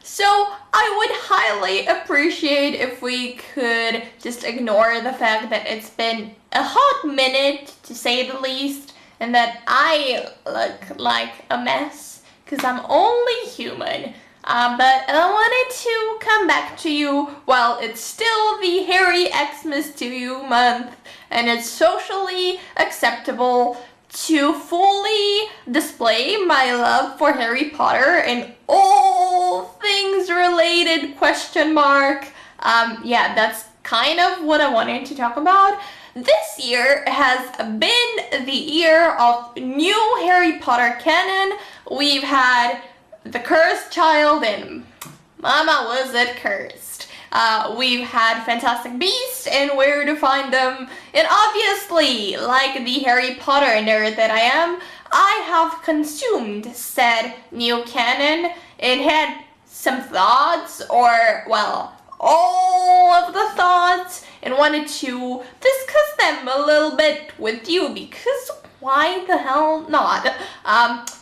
So I would highly appreciate if we could just ignore the fact that it's been a hot minute, to say the least, and that I look like a mess, because I'm only human. But I wanted to come back to you while it's still the Harry Xmas to you month, and it's socially acceptable to fully display my love for Harry Potter and all things related, question mark. Yeah, that's kind of what I wanted to talk about. This year has been the year of new Harry Potter canon. We've had the Cursed Child and Mama Was It Cursed. We've had Fantastic Beasts and Where to Find Them, and obviously, like the Harry Potter nerd that I am, I have consumed said new canon and had some thoughts, or, well, all of the thoughts, and wanted to discuss them a little bit with you, because why the hell not?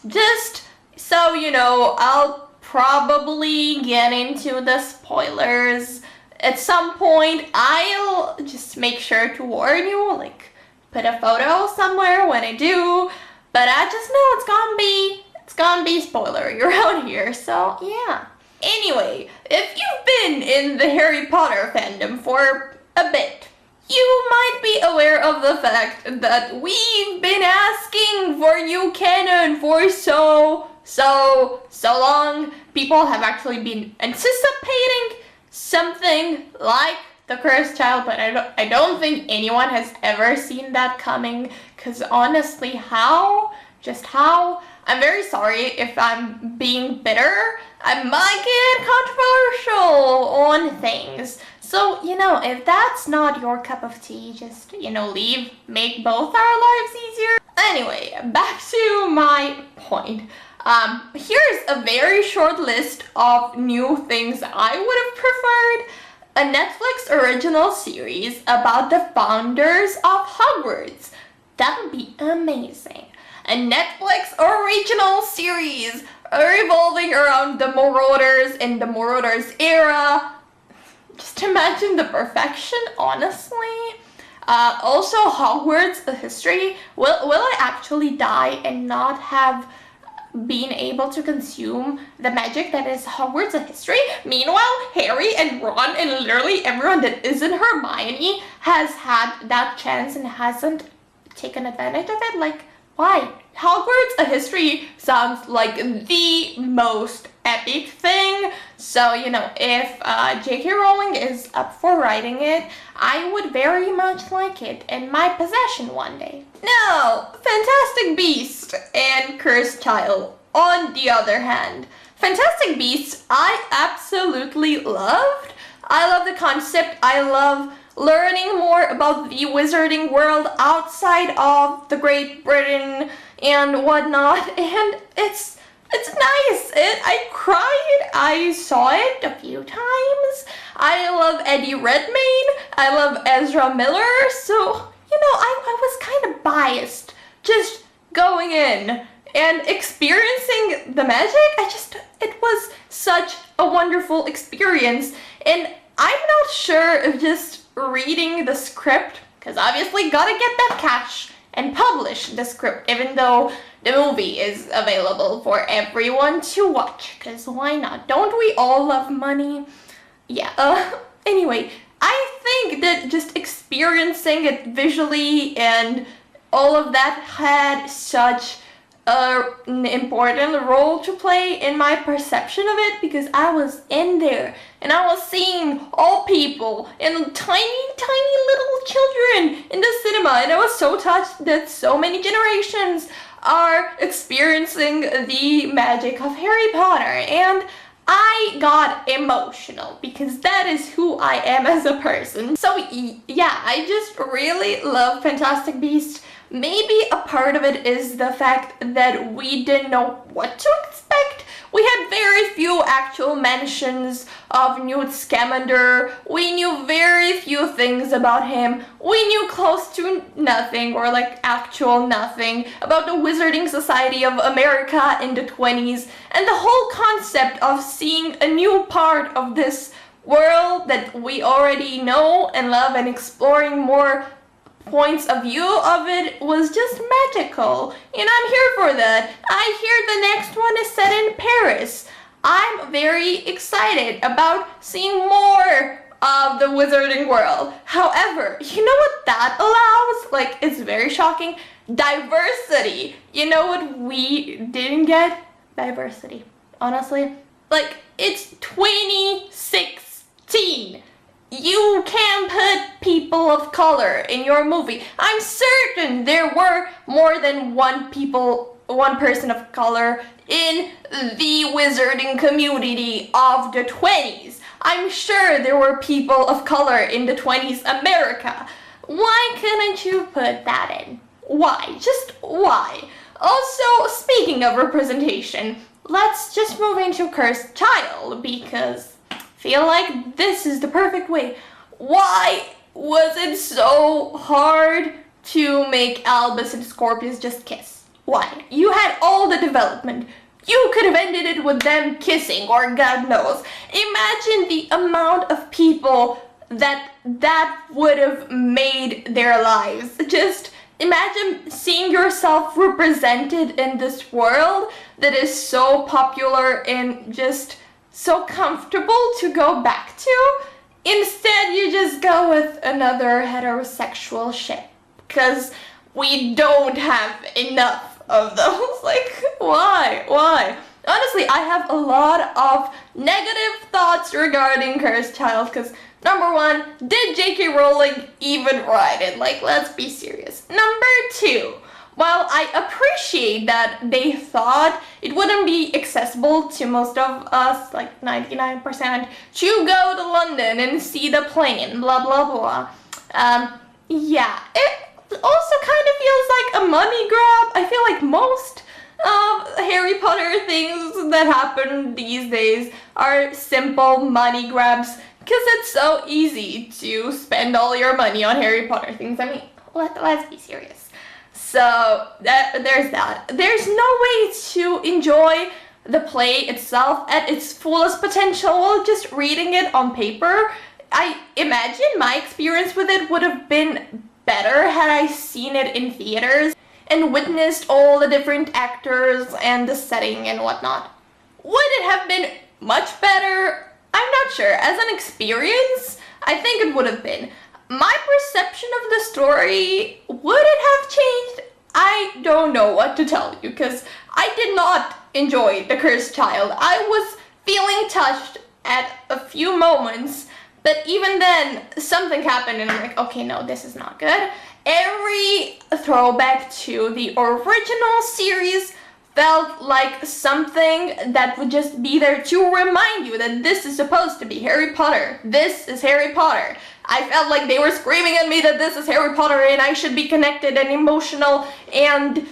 Just so you know, I'll probably get into the spoilers at some point. I'll just make sure to warn you, like put a photo somewhere when I do, but I just know it's gonna be spoilery around here, so yeah. Anyway, if you've been in the Harry Potter fandom for a bit, you might be aware of the fact that we've been asking for new canon for so long. People have actually been anticipating something like the Cursed Child, but I don't think anyone has ever seen that coming, because honestly, how? I'm very sorry if I'm being bitter. I might get controversial on things. So, you know, if that's not your cup of tea, just, you know, leave, make both our lives easier. Anyway, back to my point. Here's a very short list of new things I would have preferred. A Netflix original series about the founders of Hogwarts. That would be amazing. A Netflix original series revolving around the Marauders in the Marauders era. Just imagine the perfection, honestly. Also, Hogwarts, a history. Will I actually die and not have been able to consume the magic that is Hogwarts, a history? Meanwhile, Harry and Ron and literally everyone that isn't Hermione has had that chance and hasn't taken advantage of it. Like, why? Hogwarts, a history sounds like the most epic thing. So, you know, if J.K. Rowling is up for writing it, I would very much like it in my possession one day. Now, Fantastic Beasts and Cursed Child, on the other hand. Fantastic Beasts, I absolutely loved. I love the concept. I love learning more about the wizarding world outside of the Great Britain and whatnot, and it's nice. I cried. I saw it a few times. I love Eddie Redmayne. I love Ezra Miller. So, you know, I was kind of biased just going in and experiencing the magic. It was such a wonderful experience, and I'm not sure if just reading the script, because obviously gotta get that cash and publish the script, even though the movie is available for everyone to watch, because why not? Don't we all love money? Yeah, anyway, I think that just experiencing it visually and all of that had such an important role to play in my perception of it, because I was in there and I was seeing all people and tiny little children in the cinema, and I was so touched that so many generations are experiencing the magic of Harry Potter, and I got emotional because that is who I am as a person. So yeah, I just really love Fantastic Beasts. Maybe a part of it is the fact that we didn't know what to expect. We had very few actual mentions of Newt Scamander. We knew very few things about him. We knew close to nothing, or like actual nothing, about the Wizarding Society of America in the 20s, and the whole concept of seeing a new part of this world that we already know and love and exploring more points of view of it was just magical, and I'm here for that. I hear the next one is set in Paris. I'm very excited about seeing more of the wizarding world. However, you know what that allows? Like, it's very shocking. Diversity. You know what we didn't get? Diversity. Honestly. Like, it's 2016. You can put people of color in your movie. I'm certain there were more than one person of color in the wizarding community of the 20s. I'm sure there were people of color in the 20s America. Why couldn't you put that in? Why? Just why? Also, speaking of representation, let's just move into Cursed Child, because I feel like this is the perfect way. Why was it so hard to make Albus and Scorpius just kiss? Why? You had all the development. You could have ended it with them kissing, or God knows. Imagine the amount of people that would have made their lives. Just imagine seeing yourself represented in this world that is so popular and just so comfortable to go back to. Instead, you just go with another heterosexual ship, because we don't have enough of those. Like, why? Honestly, I have a lot of negative thoughts regarding Cursed Child, because number one, did J.K. Rowling even write it? Like, let's be serious. Number two, while I appreciate that they thought it wouldn't be accessible to most of us, like 99%, to go to London and see the plane, blah blah blah. Yeah, it also kind of feels like a money grab. I feel like most of Harry Potter things that happen these days are simple money grabs, because it's so easy to spend all your money on Harry Potter things. I mean, let's be serious. So there's that. There's no way to enjoy the play itself at its fullest potential just reading it on paper. I imagine my experience with it would have been better had I seen it in theaters and witnessed all the different actors and the setting and whatnot. Would it have been much better? I'm not sure. As an experience, I think it would have been. My perception of the story, would it have changed? I don't know what to tell you, because I did not enjoy The Cursed Child. I was feeling touched at a few moments, but even then, something happened and I'm like, okay, no, this is not good. Every throwback to the original series felt like something that would just be there to remind you that this is supposed to be Harry Potter. This is Harry Potter. I felt like they were screaming at me that this is Harry Potter and I should be connected and emotional and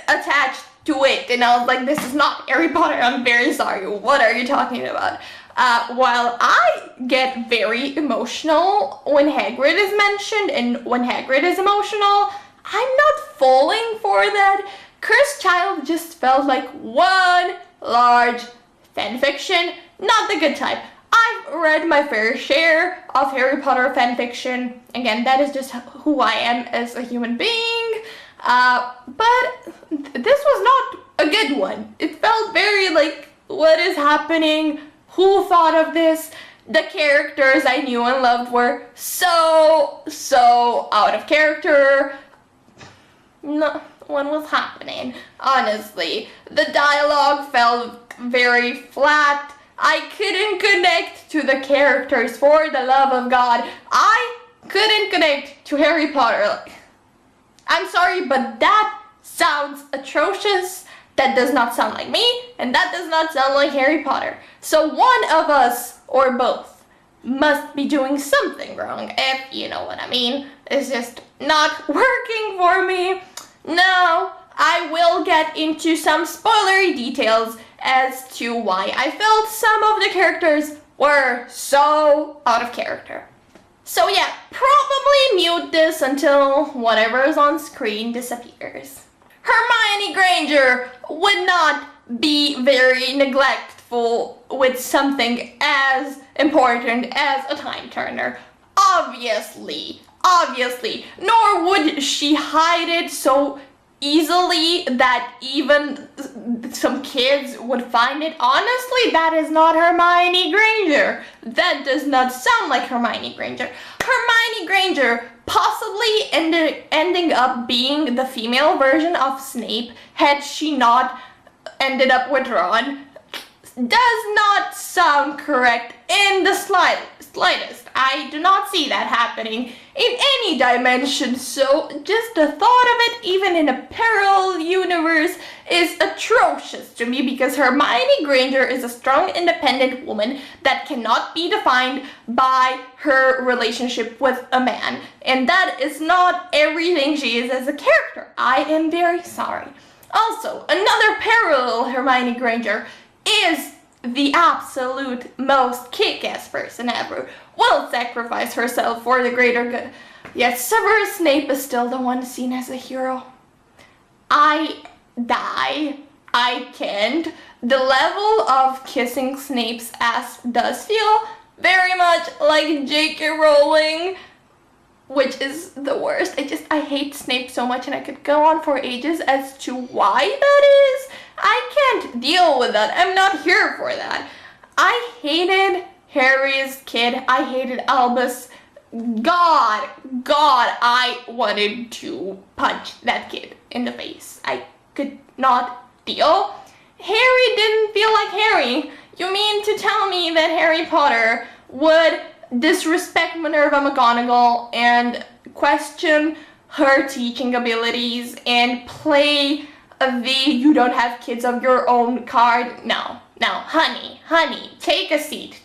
attached to it. And I was like, this is not Harry Potter. I'm very sorry. What are you talking about? While I get very emotional when Hagrid is mentioned, and when Hagrid is emotional, I'm not falling for that. Cursed Child just felt like one large fanfiction, not the good type. I've read my fair share of Harry Potter fanfiction. Again, that is just who I am as a human being. But this was not a good one. It felt very like, what is happening? Who thought of this? The characters I knew and loved were so out of character. No, what was happening? Honestly, the dialogue felt very flat. I couldn't connect to the characters, for the love of God. I couldn't connect to Harry Potter. I'm sorry, but that sounds atrocious. That does not sound like me, and that does not sound like Harry Potter. So one of us, or both, must be doing something wrong, if you know what I mean. It's just not working for me. No, I will get into some spoilery details as to why I felt some of the characters were so out of character. So yeah, probably mute this until whatever is on screen disappears. Hermione Granger would not be very neglectful with something as important as a time turner. Obviously, nor would she hide it so easily that even some kids would find it. Honestly, that is not Hermione Granger. That does not sound like Hermione Granger. Hermione Granger possibly ending up being the female version of Snape had she not ended up with Ron does not sound correct in the slightest. I do not see that happening in any dimension, so just the thought of it, even in a parallel universe, is atrocious to me because Hermione Granger is a strong, independent woman that cannot be defined by her relationship with a man. And that is not everything she is as a character. I am very sorry. Also, another parallel Hermione Granger is the absolute most kick-ass person ever, will sacrifice herself for the greater good. Yet Severus Snape is still the one seen as a hero. I can't. The level of kissing Snape's ass does feel very much like J.K. Rowling, which is the worst. I hate Snape so much, and I could go on for ages as to why that is. I can't deal with that. I'm not here for that. I hated Harry's kid. I hated Albus. God, I wanted to punch that kid in the face. I could not deal. Harry didn't feel like Harry. You mean to tell me that Harry Potter would disrespect Minerva McGonagall and question her teaching abilities and play the "you don't have kids of your own" card? No, honey, take a seat.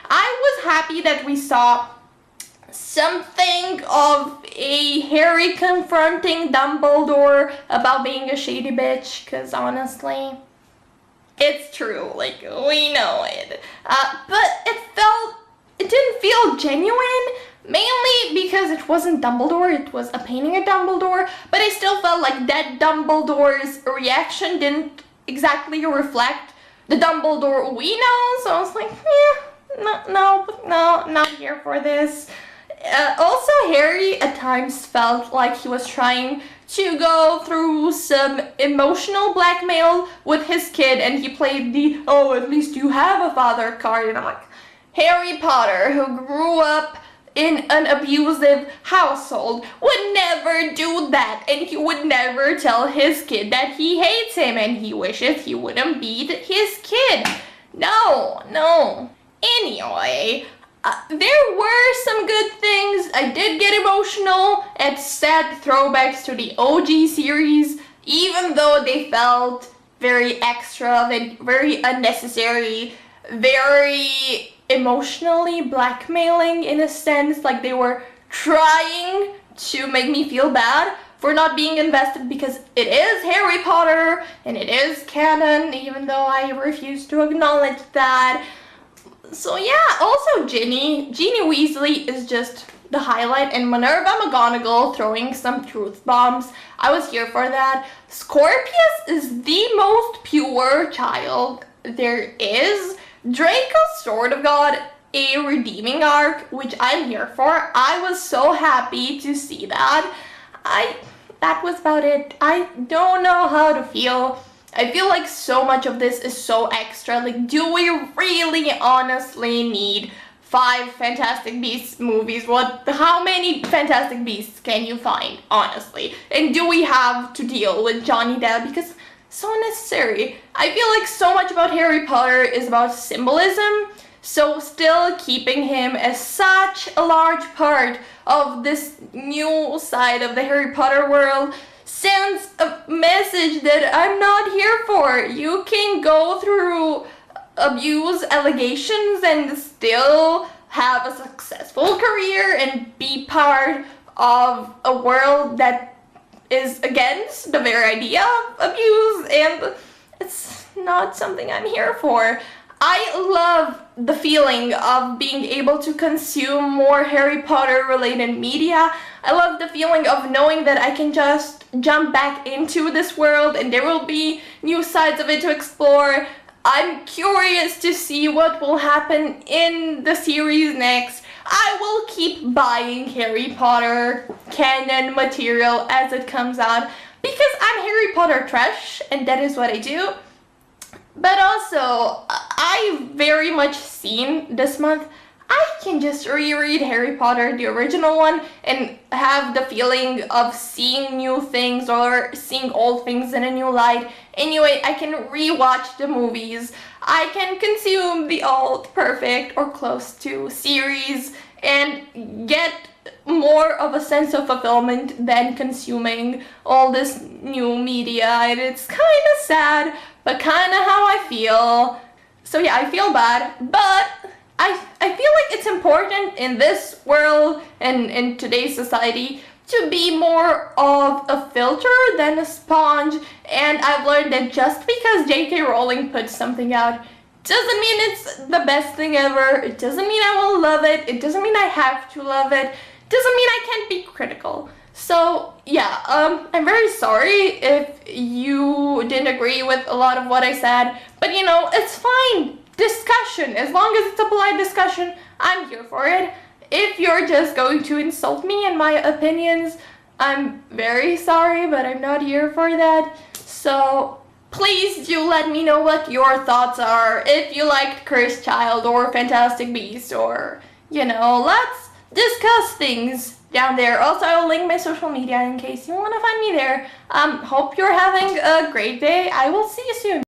I was happy that we saw something of a Harry confronting Dumbledore about being a shady bitch, because honestly, it's true, like, we know it. But it didn't feel genuine, mainly because it wasn't Dumbledore, it was a painting of Dumbledore, but I still felt like that Dumbledore's reaction didn't exactly reflect the Dumbledore we know, so I was like, no, not here for this. Also, Harry at times felt like he was trying to go through some emotional blackmail with his kid, and he played the "oh, at least you have a father" card, and I'm like, Harry Potter, who grew up in an abusive household, would never do that, and he would never tell his kid that he hates him and he wishes he wouldn't beat his kid. No. Anyway, there were some good things. I did get emotional at sad throwbacks to the OG series, even though they felt very extra, very unnecessary, very emotionally blackmailing in a sense, like they were trying to make me feel bad for not being invested because it is Harry Potter and it is canon, even though I refuse to acknowledge that. So yeah, also Ginny Weasley is just the highlight, and Minerva McGonagall throwing some truth bombs. I was here for that. Scorpius is the most pure child there is. Draco sort of got a redeeming arc, which I'm here for. I was so happy to see that. That was about it. I don't know how to feel. I feel like so much of this is so extra. Like, do we really honestly need 5 Fantastic Beasts movies? How many Fantastic Beasts can you find, honestly? And do we have to deal with Johnny Depp? Because so unnecessary. I feel like so much about Harry Potter is about symbolism, so still keeping him as such a large part of this new side of the Harry Potter world sends a message that I'm not here for. You can go through abuse allegations and still have a successful career and be part of a world that is against the very idea of abuse, and it's not something I'm here for. I love the feeling of being able to consume more Harry Potter related media. I love the feeling of knowing that I can just jump back into this world and there will be new sides of it to explore. I'm curious to see what will happen in the series next. I will keep buying Harry Potter canon material as it comes out because I'm Harry Potter trash and that is what I do. But also, I've very much seen this month, I can just reread Harry Potter, the original one, and have the feeling of seeing new things or seeing old things in a new light. Anyway, I can rewatch the movies. I can consume the old, perfect, or close to series and get more of a sense of fulfillment than consuming all this new media. And it's kind of sad, but kind of how I feel. So yeah, I feel bad, but I feel like it's important in this world and in today's society to be more of a filter than a sponge. And I've learned that just because J.K. Rowling puts something out doesn't mean it's the best thing ever. It doesn't mean I will love it. It doesn't mean I have to love it. It doesn't mean I can't be critical. So yeah, I'm very sorry if you didn't agree with a lot of what I said, but you know, it's fine. Discussion, as long as it's a polite discussion, I'm here for it. If you're just going to insult me and my opinions, I'm very sorry, but I'm not here for that. So please do let me know what your thoughts are. If you liked Cursed Child or Fantastic Beasts, or, you know, let's discuss things down there. Also, I will link my social media in case you want to find me there. Hope you're having a great day. I will see you soon.